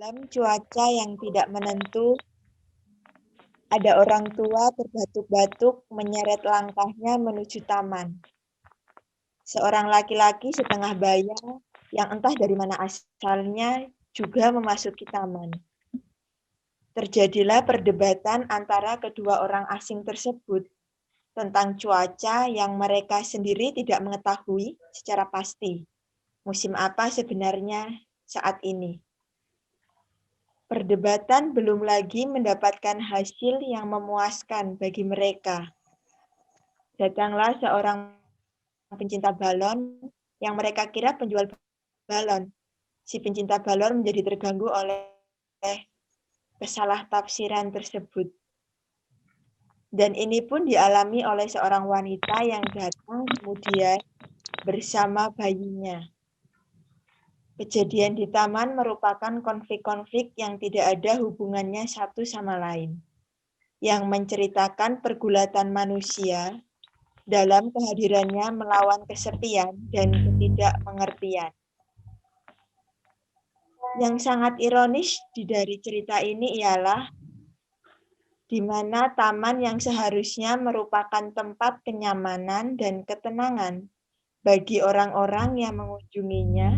Dalam cuaca yang tidak menentu, ada orang tua terbatuk-batuk menyeret langkahnya menuju taman. Seorang laki-laki setengah baya yang entah dari mana asalnya juga memasuki taman. Terjadilah perdebatan antara kedua orang asing tersebut tentang cuaca yang mereka sendiri tidak mengetahui secara pasti musim apa sebenarnya saat ini. Perdebatan belum lagi mendapatkan hasil yang memuaskan bagi mereka. Datanglah seorang pencinta balon yang mereka kira penjual balon. Si pencinta balon menjadi terganggu oleh kesalahtafiran tersebut. Dan ini pun dialami oleh seorang wanita yang datang kemudian bersama bayinya. Kejadian di taman merupakan konflik-konflik yang tidak ada hubungannya satu sama lain, yang menceritakan pergulatan manusia dalam kehadirannya melawan kesepian dan ketidakmengertian. Yang sangat ironis dari cerita ini ialah di mana taman yang seharusnya merupakan tempat kenyamanan dan ketenangan bagi orang-orang yang mengunjunginya,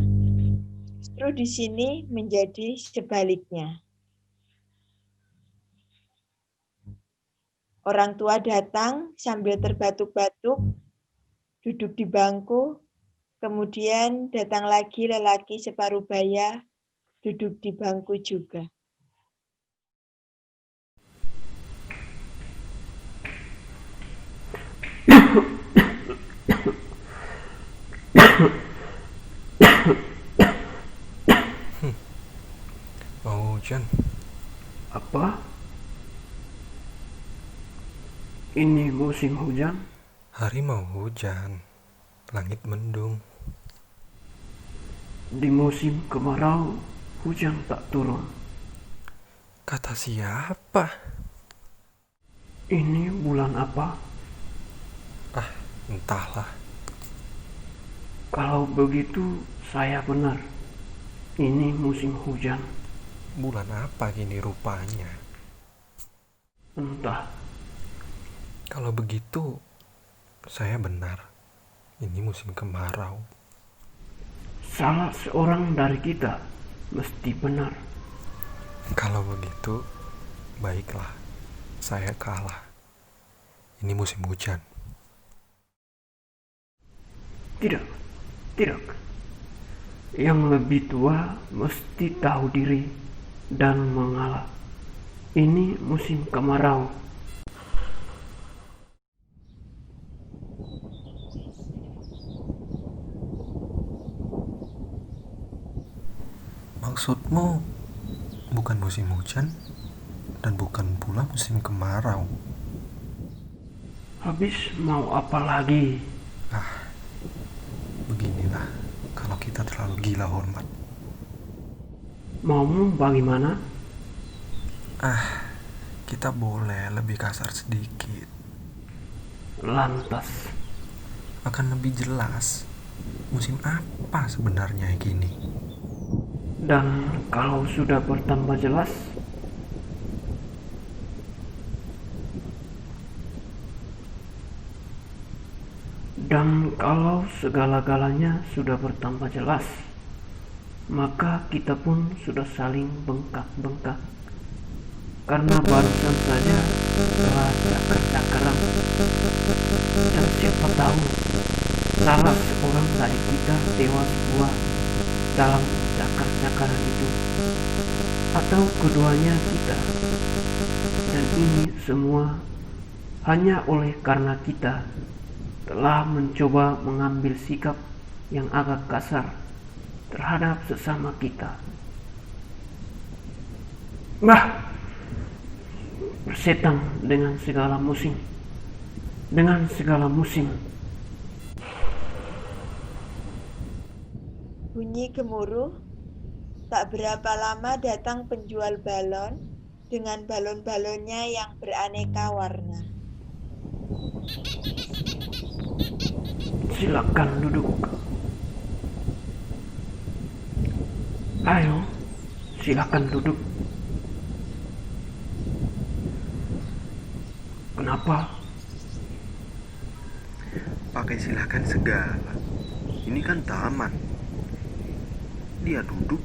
justru di sini menjadi sebaliknya. Orang tua datang sambil terbatuk-batuk, duduk di bangku, kemudian datang lagi lelaki separuh baya, duduk di bangku juga. Mau hujan? Apa? Ini musim hujan? Hari mau hujan, langit mendung. Di musim kemarau, hujan tak turun. Kata siapa? Ini bulan apa? Entahlah. Kalau begitu, saya benar. Ini musim hujan. Bulan apa kini rupanya? Entah. Kalau begitu, saya benar. Ini musim kemarau. Salah seorang dari kita mesti benar. Kalau begitu, baiklah. Saya kalah. Ini musim hujan. Tidak. Yang lebih tua mesti tahu diri dan mengalah. Ini musim kemarau. Maksudmu bukan musim hujan dan bukan pula musim kemarau. Habis mau apa lagi? Beginilah kalau kita terlalu gila hormat. Maumu bagaimana? Kita boleh lebih kasar sedikit. Lantas, Akan lebih jelas musim apa sebenarnya gini. dan kalau sudah bertambah jelas, dan kalau segala-galanya sudah bertambah jelas, maka kita pun sudah saling bengkak-bengkak. Karena barusan saja telah cakar-cakaran. Dan siapa tahu, salah seorang dari kita tewas buah dalam cakar-cakaran itu, atau keduanya kita. Dan ini semua hanya oleh karena kita telah mencoba mengambil sikap yang agak kasar terhadap sesama kita. Bersetan dengan segala musim. Bunyi gemuruh, tak berapa lama datang penjual balon dengan balon-balonnya yang beraneka warna. Silakan duduk. Ayo, Silakan duduk. Kenapa? Pakai silakan segala. Ini kan taman. Dia duduk,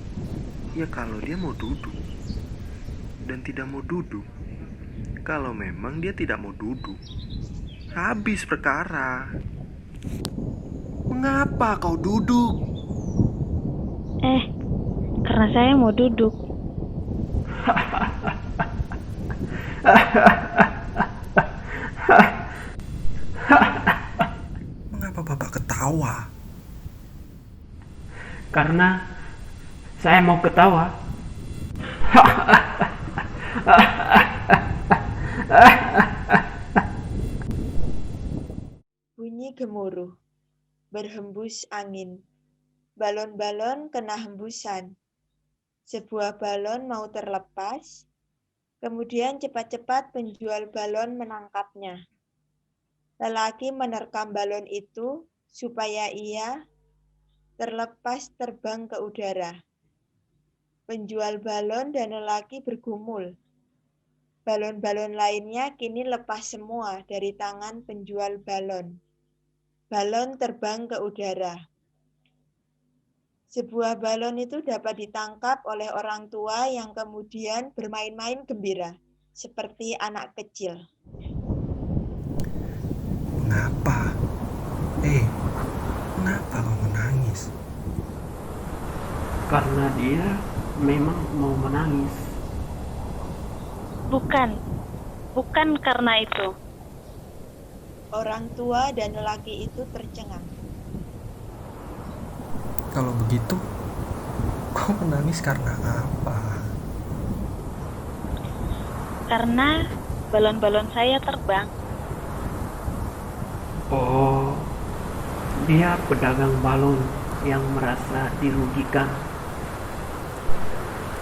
ya kalau dia mau duduk. Dan tidak mau duduk, kalau memang dia tidak mau duduk. Habis perkara. Mengapa kau duduk? Karena saya mau duduk. Mengapa Bapak ketawa? Karena saya mau ketawa. Bunyi gemuruh, berhembus angin. Balon-balon kena hembusan. Sebuah balon mau terlepas, kemudian cepat-cepat penjual balon menangkapnya. Lelaki menerkam balon itu supaya ia terlepas terbang ke udara. Penjual balon dan lelaki bergumul. Balon-balon lainnya kini lepas semua dari tangan penjual balon. Balon terbang ke udara. Sebuah balon itu dapat ditangkap oleh orang tua yang kemudian bermain-main gembira, seperti anak kecil. Mengapa? Mengapa kau menangis? Karena dia memang mau menangis. Bukan karena itu. Orang tua dan lelaki itu tercengang. Kalau begitu, kau menangis karena apa? Karena balon-balon saya terbang. Oh, dia pedagang balon yang merasa dirugikan.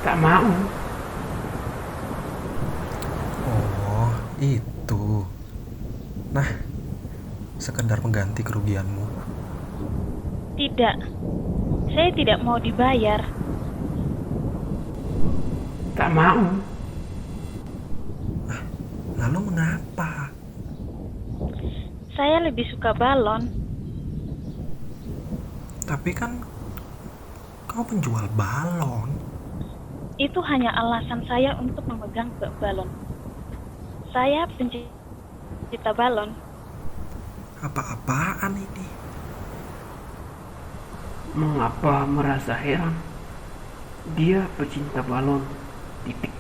Tak mau. Oh, itu. Nah, sekedar mengganti kerugianmu. Tidak, saya tidak mau dibayar. Tak mau. Lalu mengapa? Saya lebih suka balon. Tapi kan kau penjual balon. Itu hanya alasan saya untuk memegang balon. Saya pencipta balon. Apa-apaan ini? Mengapa merasa heran? Dia pecinta balon. Titik.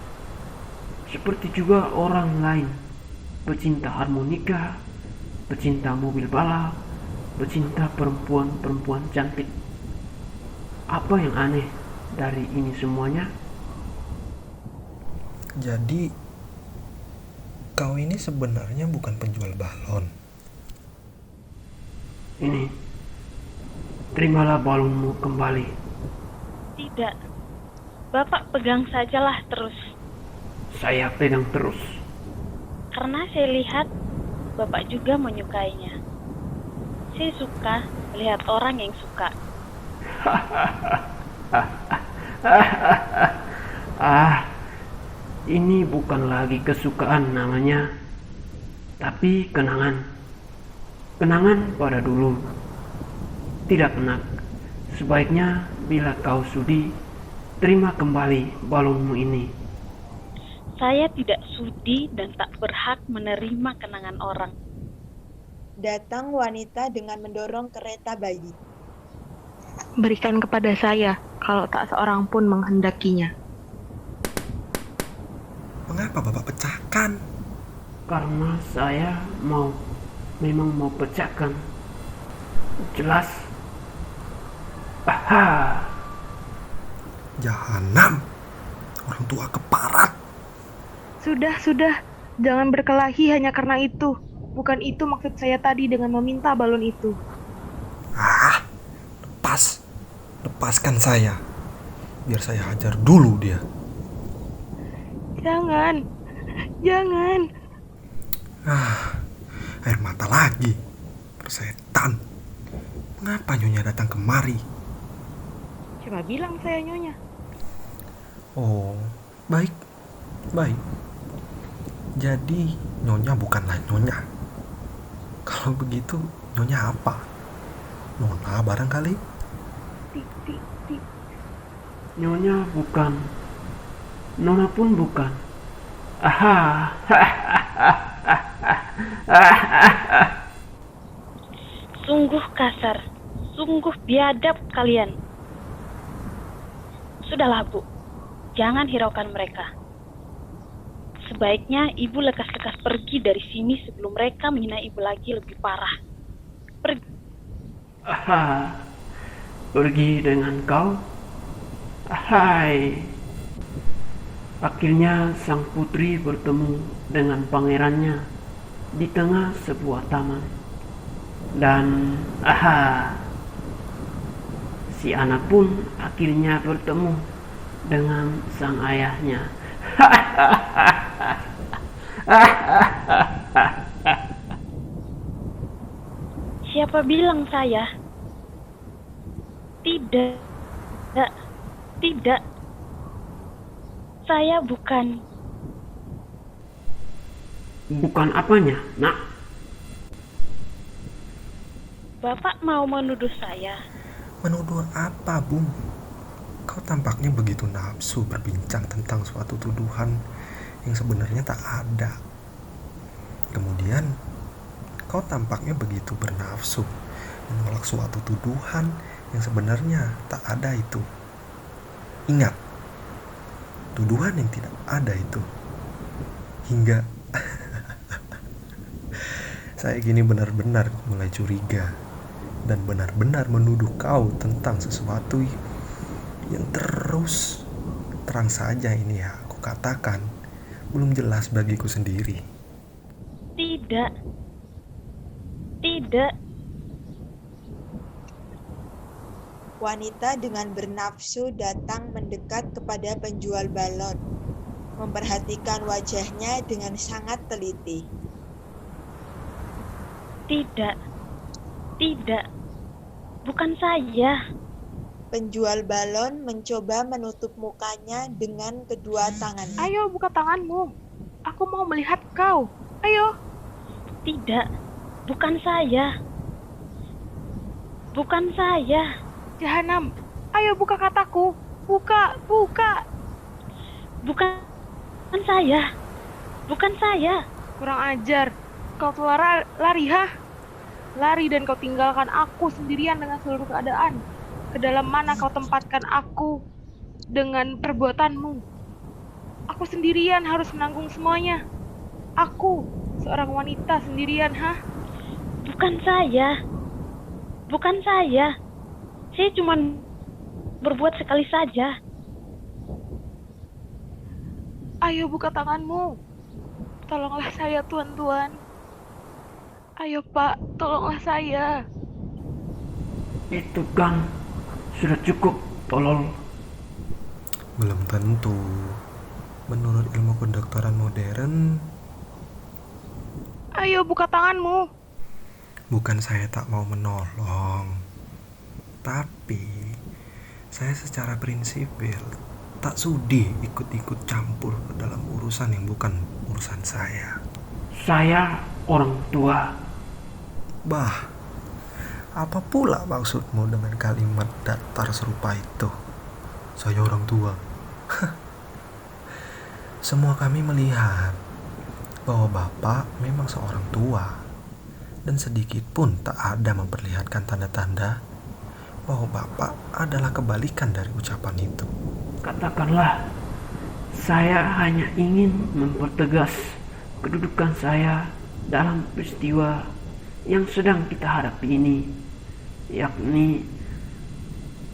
Seperti juga orang lain, pecinta harmonika, pecinta mobil balap, pecinta perempuan-perempuan cantik. Apa yang aneh dari ini semuanya? Jadi, kau ini sebenarnya bukan penjual balon. Ini, terimalah balonmu kembali. Tidak, Bapak pegang sajalah terus. Saya pegang terus. Karena saya lihat Bapak juga menyukainya. Saya suka melihat orang yang suka. Ini bukan lagi kesukaan namanya, tapi kenangan. Kenangan pada dulu. Tidak enak. Sebaiknya bila kau sudi, terima kembali balonmu ini. Saya tidak sudi dan tak berhak menerima kenangan orang. Datang wanita dengan mendorong kereta bayi. Berikan kepada saya, kalau tak seorang pun menghendakinya. Mengapa Bapak pecahkan? Karena saya memang mau pecahkan. Jelas. Aha. Jahanam. Orang tua keparat. Sudah, jangan berkelahi hanya karena itu. Bukan itu maksud saya tadi dengan meminta balon itu. Lepaskan saya. Biar saya hajar dulu dia. Jangan. Air mata lagi. Persetan. Mengapa Nyonya datang kemari? Coba bilang saya Nyonya. Oh, baik, baik. Jadi Nyonya bukanlah Nyonya. Kalau begitu Nyonya apa? Nona barangkali? Ti, ti, ti. Nyonya bukan, Nona pun bukan. Aha. Sungguh kasar, sungguh biadab kalian. Sudahlah, Bu. Jangan hiraukan mereka. Sebaiknya Ibu lekas-lekas pergi dari sini sebelum mereka menghina Ibu lagi lebih parah. Pergi. Aha. Pergi dengan kau? Hai. Akhirnya sang putri bertemu dengan pangerannya di tengah sebuah taman. Dan si anak pun akhirnya bertemu dengan sang ayahnya. Siapa bilang saya? Tidak. Tidak. Saya bukan. Bukan apanya, Nak? Bapak mau menuduh saya? Menuduh apa, Bung? Kau tampaknya begitu nafsu berbincang tentang suatu tuduhan yang sebenarnya tak ada. Kemudian, kau tampaknya begitu bernafsu menolak suatu tuduhan yang sebenarnya tak ada itu. Ingat, tuduhan yang tidak ada itu. Hingga saya kini benar-benar mulai curiga dan benar-benar menuduh kau tentang sesuatu yang terang saja ini ya aku katakan belum jelas bagiku sendiri. Tidak. Tidak. Wanita dengan bernafsu datang mendekat kepada penjual balon, memperhatikan wajahnya dengan sangat teliti. Tidak. Tidak. Bukan saya. Penjual balon mencoba menutup mukanya dengan kedua tangannya. Ayo buka tanganmu. Aku mau melihat kau. Ayo. Tidak. Bukan saya. Bukan saya. Jahanam. Ayo buka kataku. Buka. Bukan saya. Bukan saya. Kurang ajar. Kau telah lari, Lari dan kau tinggalkan aku sendirian dengan seluruh keadaan. Ke dalam mana kau tempatkan aku dengan perbuatanmu? Aku sendirian harus menanggung semuanya. Aku, seorang wanita sendirian, Bukan saya. Bukan saya. Saya cuma berbuat sekali saja. Ayo buka tanganmu. Tolonglah saya, tuan-tuan. Ayo, Pak, tolonglah saya. Itu kan sudah cukup, tolol. Belum tentu. Menurut ilmu kedokteran modern, Ayo buka tanganmu. bukan saya tak mau menolong, tapi saya secara prinsipil tak sudi ikut-ikut campur ke dalam urusan yang bukan urusan saya. Saya orang tua. Bah, apa pula maksudmu dengan kalimat datar serupa itu? Saya orang tua. Semua kami melihat bahwa Bapak memang seorang tua, dan sedikit pun tak ada memperlihatkan tanda-tanda bahwa Bapak adalah kebalikan dari ucapan itu. Katakanlah, saya hanya ingin mempertegas kedudukan saya dalam peristiwa yang sedang kita hadapi ini, yakni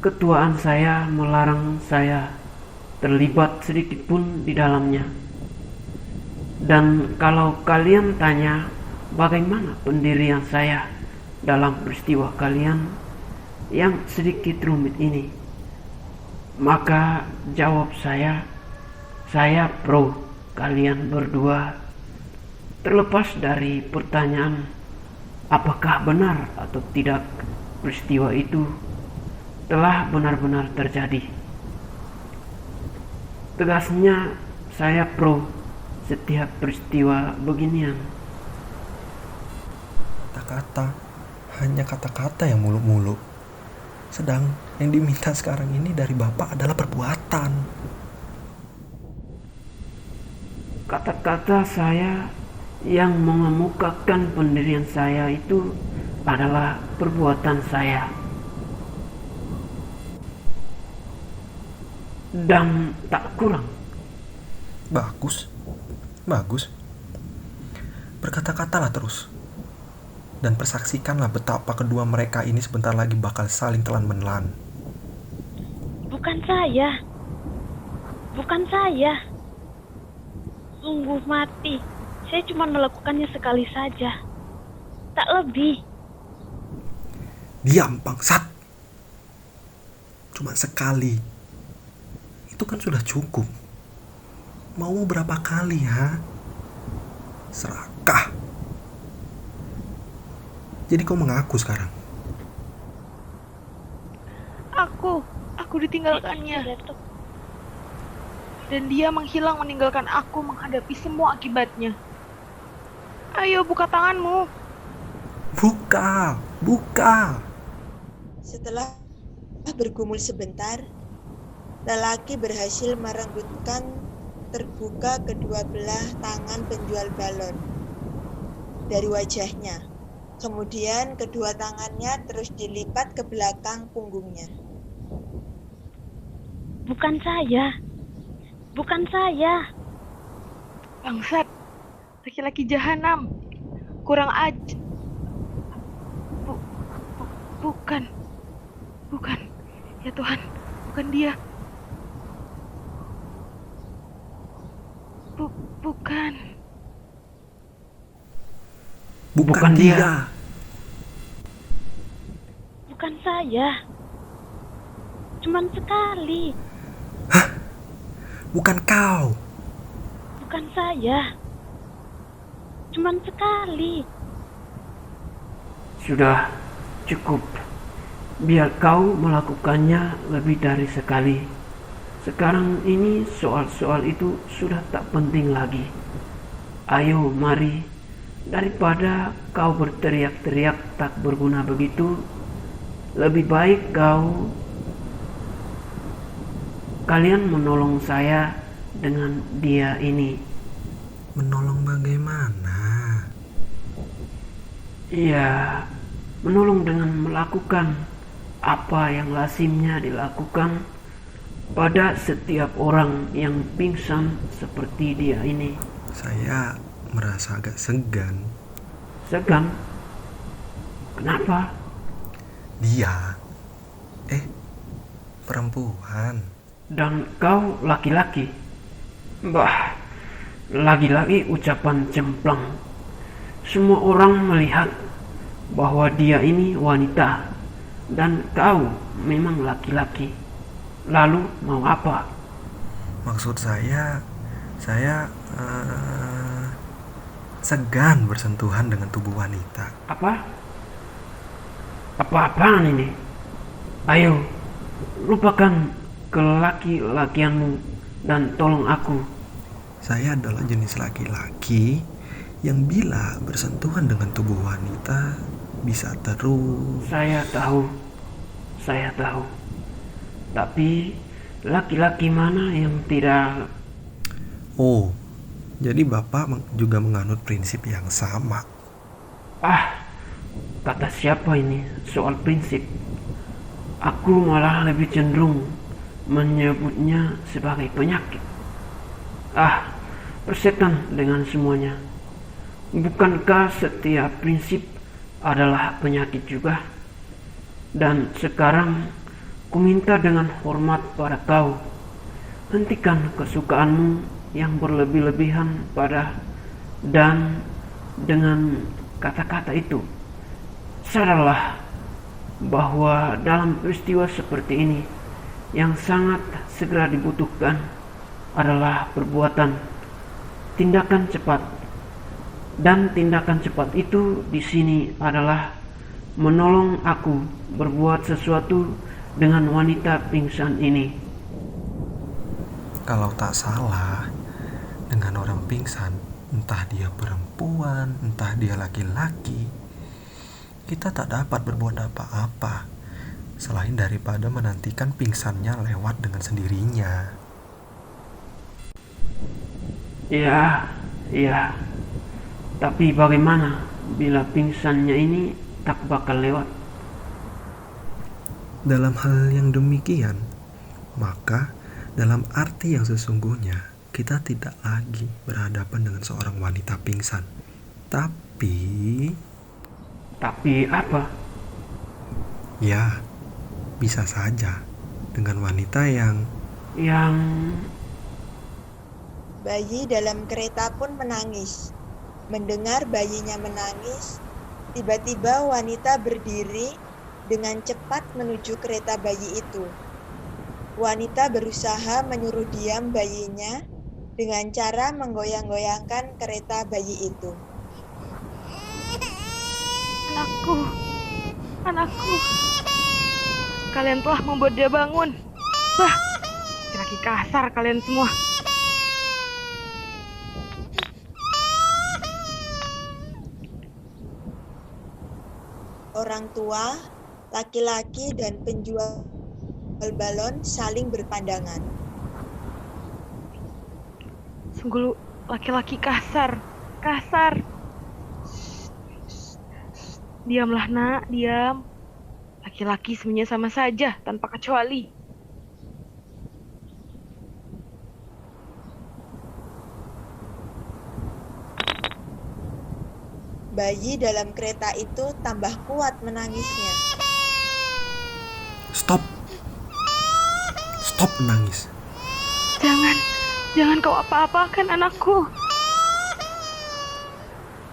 ketuaan saya melarang saya terlibat sedikit pun di dalamnya. Dan kalau kalian tanya bagaimana pendirian saya dalam peristiwa kalian yang sedikit rumit ini, maka jawab saya pro kalian berdua, terlepas dari pertanyaan apakah benar atau tidak peristiwa itu telah benar-benar terjadi. Tegasnya saya pro setiap peristiwa beginian. Kata-kata, hanya kata-kata yang muluk-muluk. Sedang yang diminta sekarang ini dari Bapak adalah perbuatan. Kata-kata saya yang mengemukakan pendirian saya itu adalah perbuatan saya. Dan tak kurang. Bagus, bagus. Berkata-katalah terus. Dan persaksikanlah betapa kedua mereka ini sebentar lagi bakal saling telan-menelan. Bukan saya. Bukan saya. Sungguh mati. Saya cuma melakukannya sekali saja. Tak lebih. Diam, bangsat. Cuma sekali. Itu kan sudah cukup. Mau berapa kali, ha? Serakah. Jadi kau mengaku sekarang? Aku ditinggalkannya. Datuk. Dan dia menghilang meninggalkan aku menghadapi semua akibatnya. Ayo buka tanganmu. Buka, buka. Setelah bergumul sebentar, lelaki berhasil merenggutkan terbuka kedua belah tangan penjual balon dari wajahnya. Kemudian kedua tangannya terus dilipat ke belakang punggungnya. Bukan saya. Bukan saya. Bangsat. Laki-laki jahanam. Kurang bukan. Bukan. Ya Tuhan, bukan dia. Bukan. Bukan dia. Bukan saya. Cuman sekali. Bukan kau. Bukan saya. Cuman sekali. Sudah cukup. Biar kau melakukannya lebih dari sekali. Sekarang ini soal-soal itu sudah tak penting lagi. Ayo mari. Daripada kau berteriak-teriak tak berguna begitu, lebih baik kalian menolong saya dengan dia ini. Menolong bagaimana? Iya, menolong dengan melakukan apa yang lazimnya dilakukan pada setiap orang yang pingsan seperti dia ini. Saya merasa agak segan. Segan? Kenapa? Dia perempuan. Dan kau laki-laki? Bah, lagi-lagi ucapan cemplang. Semua orang melihat bahwa dia ini wanita dan kau memang laki-laki. Lalu mau apa? Maksud saya segan bersentuhan dengan tubuh wanita. Apa? Apa-apaan ini? Ayo, lupakan kelaki-lakianmu dan tolong aku. Saya adalah jenis laki-laki yang bila bersentuhan dengan tubuh wanita bisa terus. Saya tahu. Tapi laki-laki mana yang tidak? Oh, jadi Bapak juga menganut prinsip yang sama. Kata siapa ini soal prinsip? Aku malah lebih cenderung menyebutnya sebagai penyakit. Persetan dengan semuanya. Bukankah setiap prinsip adalah penyakit juga? Dan sekarang kuminta dengan hormat pada kau, hentikan kesukaanmu yang berlebih-lebihan dan dengan kata-kata itu. Sadarlah bahwa dalam peristiwa seperti ini yang sangat segera dibutuhkan adalah perbuatan, tindakan cepat. Dan tindakan cepat itu di sini adalah menolong aku berbuat sesuatu dengan wanita pingsan ini. Kalau tak salah, dengan orang pingsan, entah dia perempuan, entah dia laki-laki, kita tak dapat berbuat apa-apa selain daripada menantikan pingsannya lewat dengan sendirinya. Ya, ya. Tapi bagaimana bila pingsannya ini tak bakal lewat? Dalam hal yang demikian, maka dalam arti yang sesungguhnya, kita tidak lagi berhadapan dengan seorang wanita pingsan. Tapi apa? ya, bisa saja dengan wanita yang Bayi dalam kereta pun menangis. Mendengar bayinya menangis, tiba-tiba wanita berdiri dengan cepat menuju kereta bayi itu. Wanita berusaha menyuruh diam bayinya dengan cara menggoyang-goyangkan kereta bayi itu. Anakku, kalian telah membuat dia bangun. Bah, laki-laki kasar kalian semua. Orang tua, laki-laki, dan penjual balon saling berpandangan. Sungguh laki-laki kasar. Diamlah nak, diam. Laki-laki semuanya sama saja, tanpa kecuali. Bayi dalam kereta itu tambah kuat menangisnya. Stop menangis. Jangan kau apa-apakan anakku.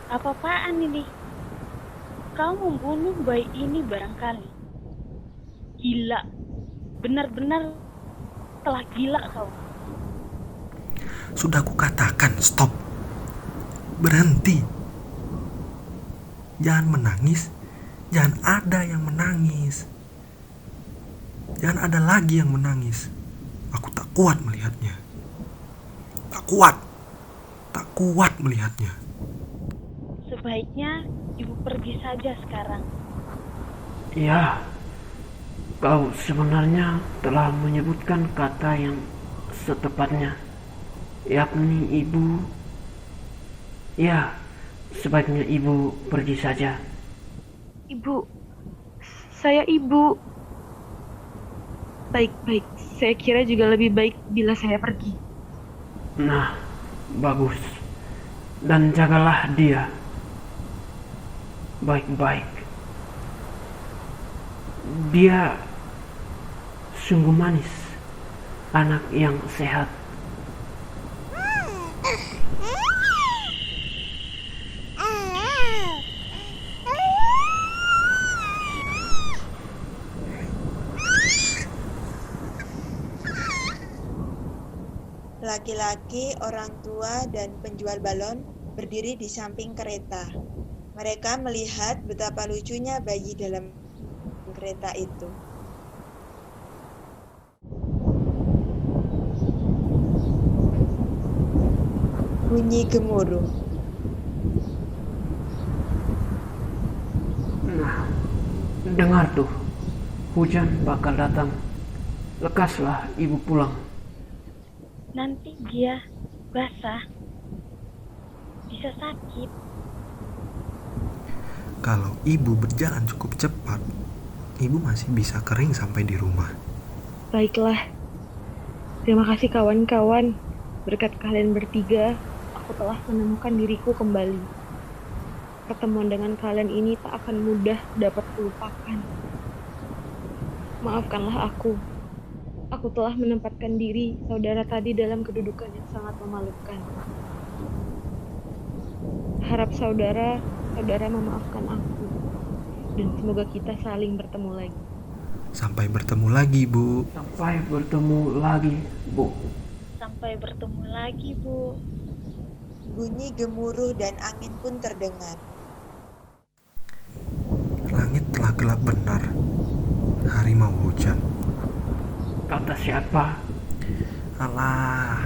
Apa-apaan ini? Kau membunuh bayi ini barangkali. Gila. Benar-benar telah gila kau. Sudah kukatakan stop. Berhenti. Jangan menangis. Jangan ada yang menangis. Jangan ada lagi yang menangis. Aku tak kuat melihatnya. Tak kuat melihatnya. Sebaiknya ibu pergi saja sekarang. Ya, kau sebenarnya telah menyebutkan kata yang setepatnya, yakni ibu. Ya, sebaiknya ibu pergi saja. Ibu, saya ibu. Baik, saya kira juga lebih baik bila saya pergi. Nah, bagus. Dan jagalah dia baik-baik. Dia sungguh manis, anak yang sehat. Laki-laki, orang tua, dan penjual balon berdiri di samping kereta. Mereka melihat betapa lucunya bayi dalam kereta itu. Bunyi gemuruh. Nah, dengar tuh, hujan bakal datang. Lekaslah ibu pulang. Nanti dia basah. Bisa sakit. Kalau ibu berjalan cukup cepat, ibu masih bisa kering sampai di rumah. Baiklah. Terima kasih kawan-kawan. Berkat kalian bertiga, aku telah menemukan diriku kembali. Pertemuan dengan kalian ini tak akan mudah dapat kulupakan. Maafkanlah aku. Aku telah menempatkan diri saudara tadi dalam kedudukan yang sangat memalukan. Harap saudara memaafkan aku. Dan semoga kita saling bertemu lagi. Sampai bertemu lagi, Bu. Sampai bertemu lagi, Bu. Sampai bertemu lagi, Bu. Bunyi gemuruh dan angin pun terdengar. Langit telah gelap benar. Hari mau hujan. Kata siapa? Alah,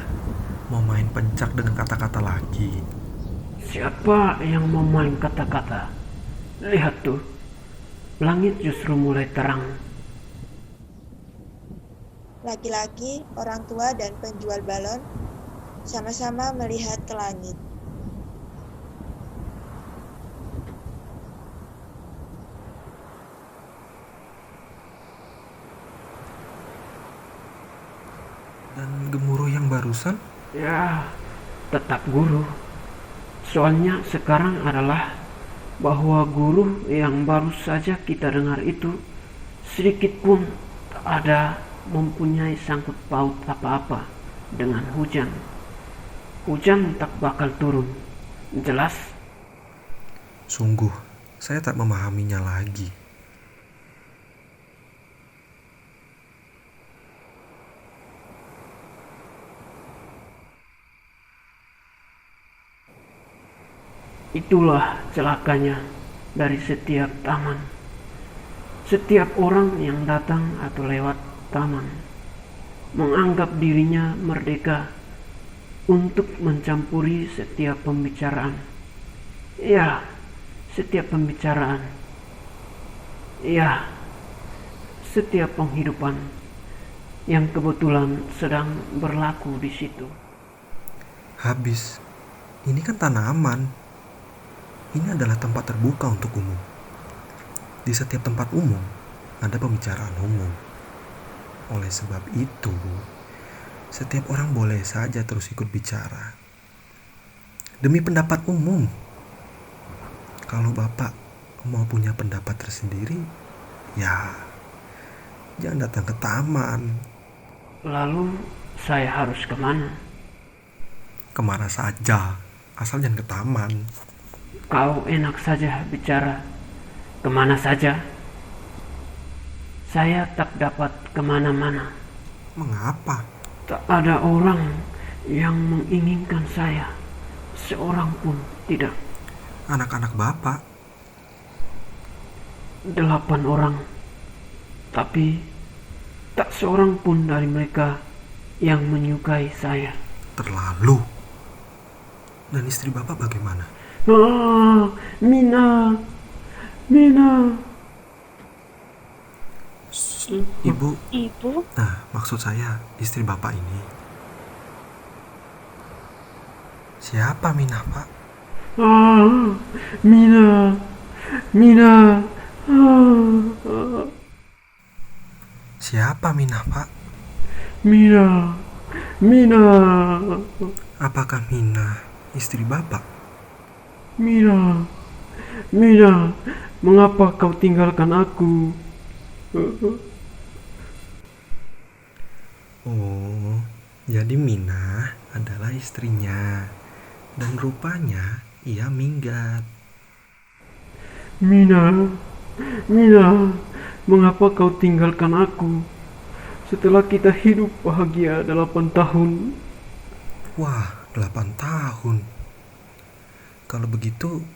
mau main pencak dengan kata-kata lagi. Siapa yang mau main kata-kata? Lihat tuh, langit justru mulai terang. Laki-laki, orang tua, dan penjual balon sama-sama melihat ke langit. Dan gemuruh yang barusan? Ya, tetap guru. Soalnya sekarang adalah bahwa guru yang baru saja kita dengar itu sedikit pun tak ada mempunyai sangkut paut apa-apa dengan hujan. Hujan tak bakal turun. Jelas? Sungguh, saya tak memahaminya lagi. Itulah celakanya dari setiap taman. Setiap orang yang datang atau lewat taman menganggap dirinya merdeka untuk mencampuri setiap pembicaraan. Ya, setiap pembicaraan. Ya, setiap penghidupan yang kebetulan sedang berlaku di situ. Habis, ini kan tanaman. Ini adalah tempat terbuka untuk umum. Di setiap tempat umum ada pembicaraan umum. Oleh sebab itu, setiap orang boleh saja terus ikut bicara. Demi pendapat umum. Kalau Bapak mau punya pendapat tersendiri, ya jangan datang ke taman. Lalu saya harus kemana? Kemana saja, asal jangan ke taman. Kau enak saja bicara kemana saja. Saya tak dapat kemana-mana. Mengapa? Tak ada orang yang menginginkan saya. Seorang pun tidak. Anak-anak Bapak 8 orang. Tapi tak seorang pun dari mereka yang menyukai saya. terlalu. Dan istri Bapak bagaimana? Ah, Mina. Ibu, Ibu? nah maksud saya istri Bapak ini. Siapa Minah, Pak? Ah, Mina. Ah, Siapa Minah, Pak? Mina. Apakah Minah istri Bapak? Mina, mengapa kau tinggalkan aku? Oh, jadi Minah adalah istrinya. Dan rupanya ia minggat. Mina, mengapa kau tinggalkan aku? Setelah kita hidup bahagia 8 tahun. Wah, 8 tahun. Kalau begitu,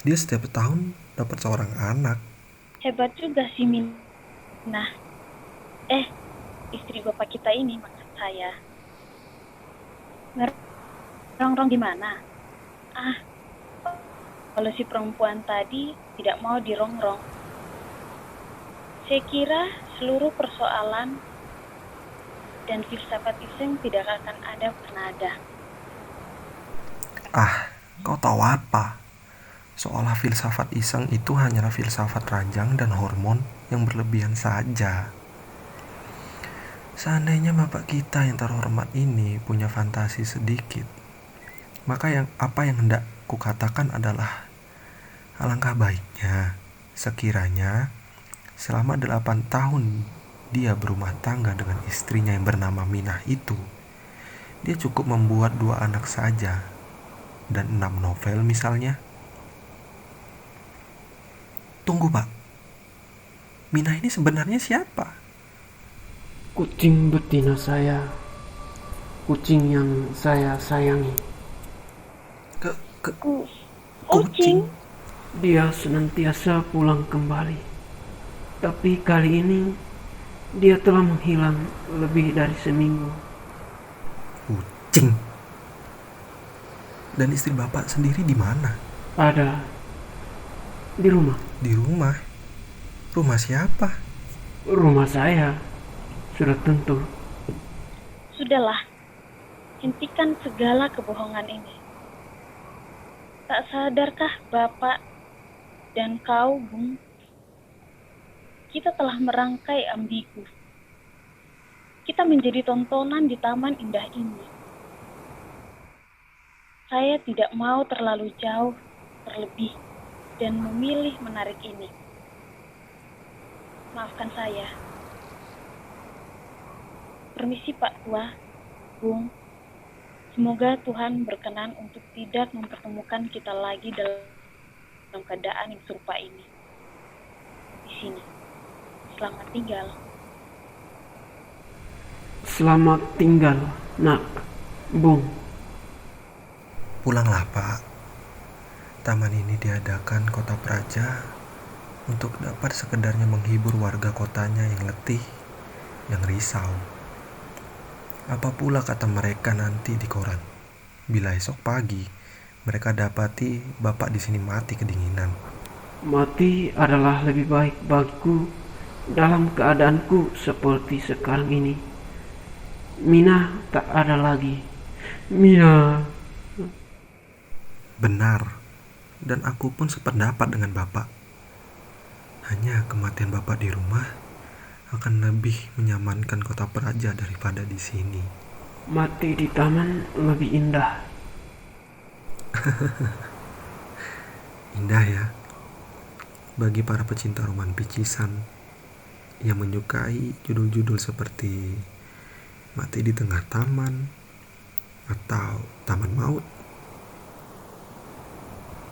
dia setiap tahun dapat seorang anak. Hebat juga sih Mina. Istri bapak kita ini maksud saya. Ngerongrong di mana? Kalau si perempuan tadi tidak mau dirongrong. Saya kira seluruh persoalan dan filsafat iseng tidak akan ada pernah ada. Kau tahu apa? Seolah filsafat iseng itu hanyalah filsafat ranjang dan hormon yang berlebihan saja. Seandainya bapak kita yang terhormat ini punya fantasi sedikit, maka apa yang hendak kukatakan adalah alangkah baiknya sekiranya selama 8 tahun dia berumah tangga dengan istrinya yang bernama Minah itu, dia cukup membuat 2 anak saja dan 6 novel misalnya. Tunggu Pak, Minah ini sebenarnya siapa? Kucing betina saya. Kucing yang saya sayangi. Kucing? Dia senantiasa pulang kembali. Tapi kali ini dia telah menghilang lebih dari seminggu. cing. Dan istri Bapak sendiri di mana? Ada di rumah. Di rumah? Rumah siapa? Rumah saya. Sudah tentu. Sudahlah, hentikan segala kebohongan ini. Tak sadarkah Bapak dan kau, Bung? Kita telah merangkai ambigu. Kita menjadi tontonan di taman indah ini. Saya tidak mau terlalu jauh, terlebih, dan memilih menarik ini. Maafkan saya. Permisi Pak Tua, Bung. Semoga Tuhan berkenan untuk tidak mempertemukan kita lagi dalam keadaan yang serupa ini. Di sini. Selamat tinggal. Selamat tinggal, nak, Bung. Pulanglah, Pak. Taman ini diadakan Kota Praja untuk dapat sekedarnya menghibur warga kotanya yang letih, yang risau. Apa pula kata mereka nanti di koran, bila esok pagi mereka dapati Bapak di sini mati kedinginan. Mati adalah lebih baik bagiku dalam keadaanku seperti sekarang ini. Mina tak ada lagi. Mina. Benar, dan aku pun sependapat dengan Bapak. Hanya kematian Bapak di rumah akan lebih menyamankan Kota Praja daripada di sini. Mati di taman lebih indah. Indah ya, bagi para pecinta roman picisan yang menyukai judul-judul seperti Mati di Tengah Taman atau Taman Maut.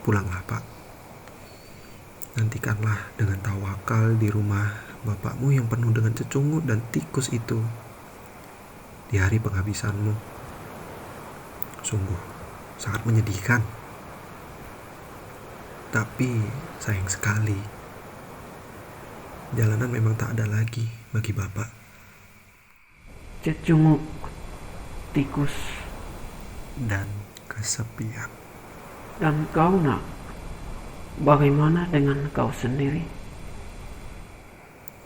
Pulanglah, Pak. Nantikanlah dengan tawakal di rumah Bapakmu yang penuh dengan cecungut dan tikus itu di hari penghabisanmu. Sungguh sangat menyedihkan. Tapi sayang sekali, jalanan memang tak ada lagi bagi Bapak. Cecunguk, tikus, Dan kesepian. dan kau, nak. Bagaimana dengan kau sendiri?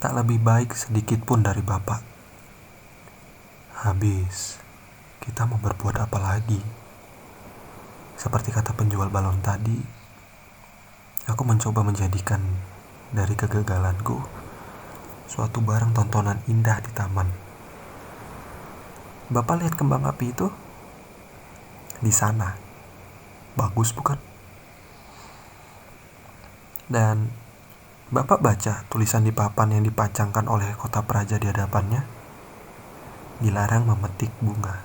Tak lebih baik sedikit pun dari Bapak. Habis, kita mau berbuat apa lagi? Seperti kata penjual balon tadi, aku mencoba menjadikan dari kegagalanku suatu barang tontonan indah di taman. Bapak lihat kembang api itu? Di sana. Bagus bukan? Dan Bapak baca tulisan di papan yang dipajangkan oleh Kota Praja di hadapannya? Dilarang memetik bunga.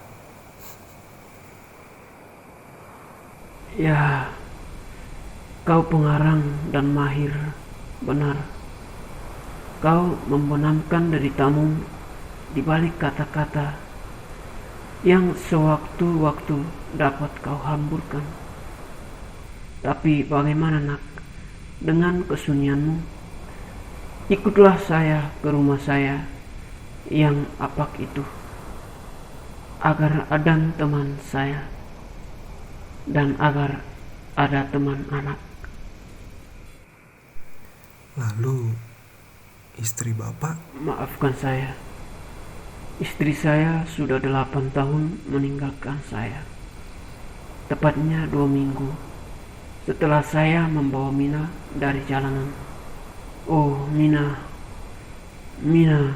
Ya, kau pengarang dan mahir, benar. Kau membenamkan deritamu di balik kata-kata yang sewaktu-waktu dapat kau hamburkan. Tapi bagaimana, nak, dengan kesunyianmu? Ikutlah saya ke rumah saya yang apak itu, agar ada teman saya dan agar ada teman anak. Lalu, istri Bapak? Maafkan saya. Istri saya sudah 8 tahun meninggalkan saya. Tepatnya 2 minggu setelah saya membawa Mina dari jalanan. Oh, Mina. Mina.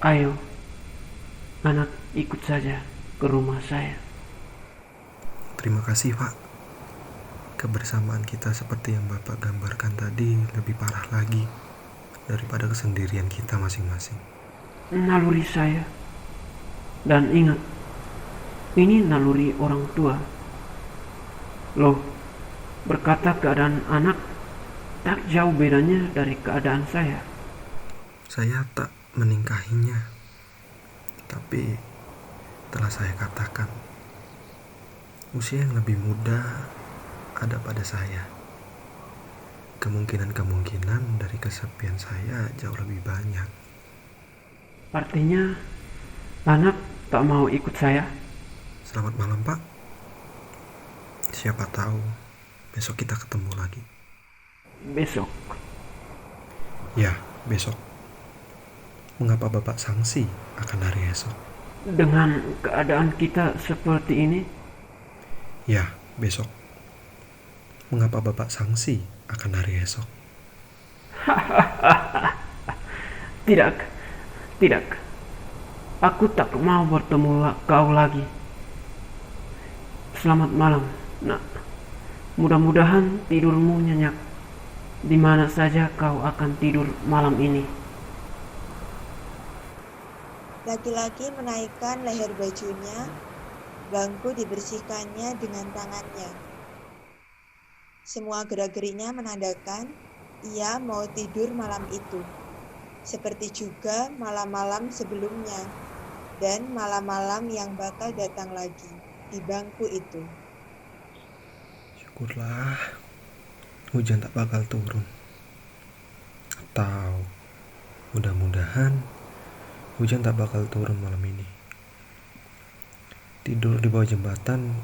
Ayo, anak, ikut saja ke rumah saya. Terima kasih, Pak. Kebersamaan kita seperti yang Bapak gambarkan tadi lebih parah lagi daripada kesendirian kita masing-masing. Naluri saya. Dan ingat, ini naluri orang tua. Loh, berkata keadaan anak tak jauh bedanya dari keadaan saya. Saya tak meningkahinya, tapi telah saya katakan, usia yang lebih muda ada pada saya. Kemungkinan-kemungkinan dari kesepian saya jauh lebih banyak. Artinya Anak tak mau ikut saya? Selamat malam, Pak. Siapa tahu besok kita ketemu lagi. Besok. Ya, besok. Mengapa Bapak sangsi akan hari esok? Dengan keadaan kita seperti ini? Ya, besok. Mengapa Bapak sangsi akan hari esok? Tidak, tidak. Aku tak mau bertemu kau lagi. Selamat malam, nak. Mudah-mudahan tidurmu nyenyak. Di mana saja kau akan tidur malam ini. Laki-laki menaikkan leher bajunya, bangku dibersihkannya dengan tangannya. Semua gerak-geriknya menandakan ia mau tidur malam itu, seperti juga malam-malam sebelumnya dan malam-malam yang bakal datang lagi di bangku itu. Syukurlah hujan tak bakal turun. Atau mudah-mudahan hujan tak bakal turun malam ini. Tidur di bawah jembatan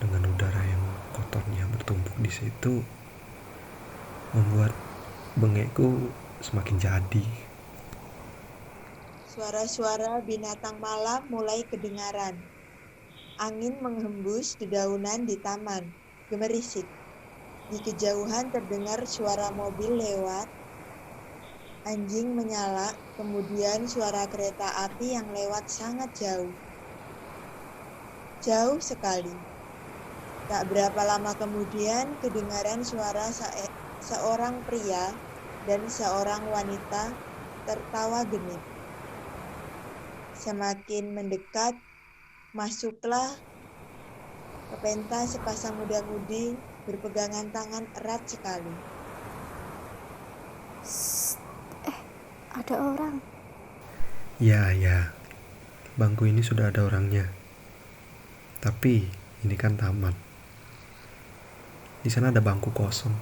dengan udara yang kotornya bertumpuk di situ membuat bengekku semakin jadi. Suara-suara binatang malam mulai kedengaran. Angin menghembus dedaunan di taman, gemerisik. Di kejauhan terdengar suara mobil lewat, anjing menyala, kemudian suara kereta api yang lewat sangat jauh. Jauh sekali. Tak berapa lama kemudian kedengaran suara seorang pria dan seorang wanita tertawa genit. Semakin mendekat, masuklah ke pentas sepasang muda-mudi berpegangan tangan erat sekali. Ada orang. Ya, bangku ini sudah ada orangnya. Tapi ini kan taman. Di sana ada bangku kosong.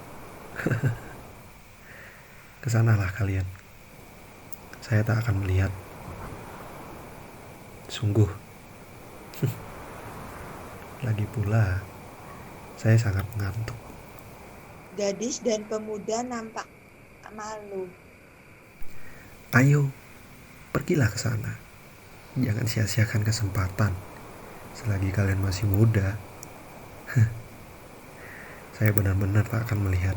Kesanalah kalian. Saya tak akan melihat. Sungguh. Lagi pula, saya sangat mengantuk. Gadis dan pemuda nampak malu. Ayo, pergilah ke sana. Jangan sia-siakan kesempatan. Selagi kalian masih muda. Saya benar-benar tak akan melihat.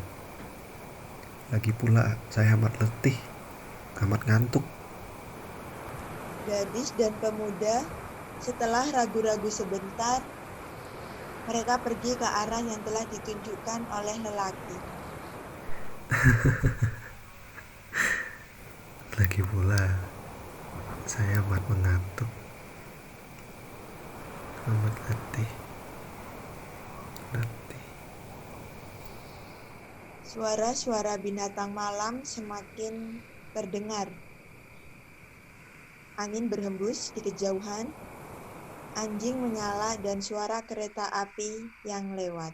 Lagi pula, saya amat letih, amat ngantuk. Gadis dan pemuda, setelah ragu-ragu sebentar, mereka pergi ke arah yang telah ditunjukkan oleh lelaki. Lagi pula, saya amat mengantuk, amat letih. Suara-suara binatang malam semakin terdengar. Angin berhembus di kejauhan, anjing menyala dan suara kereta api yang lewat.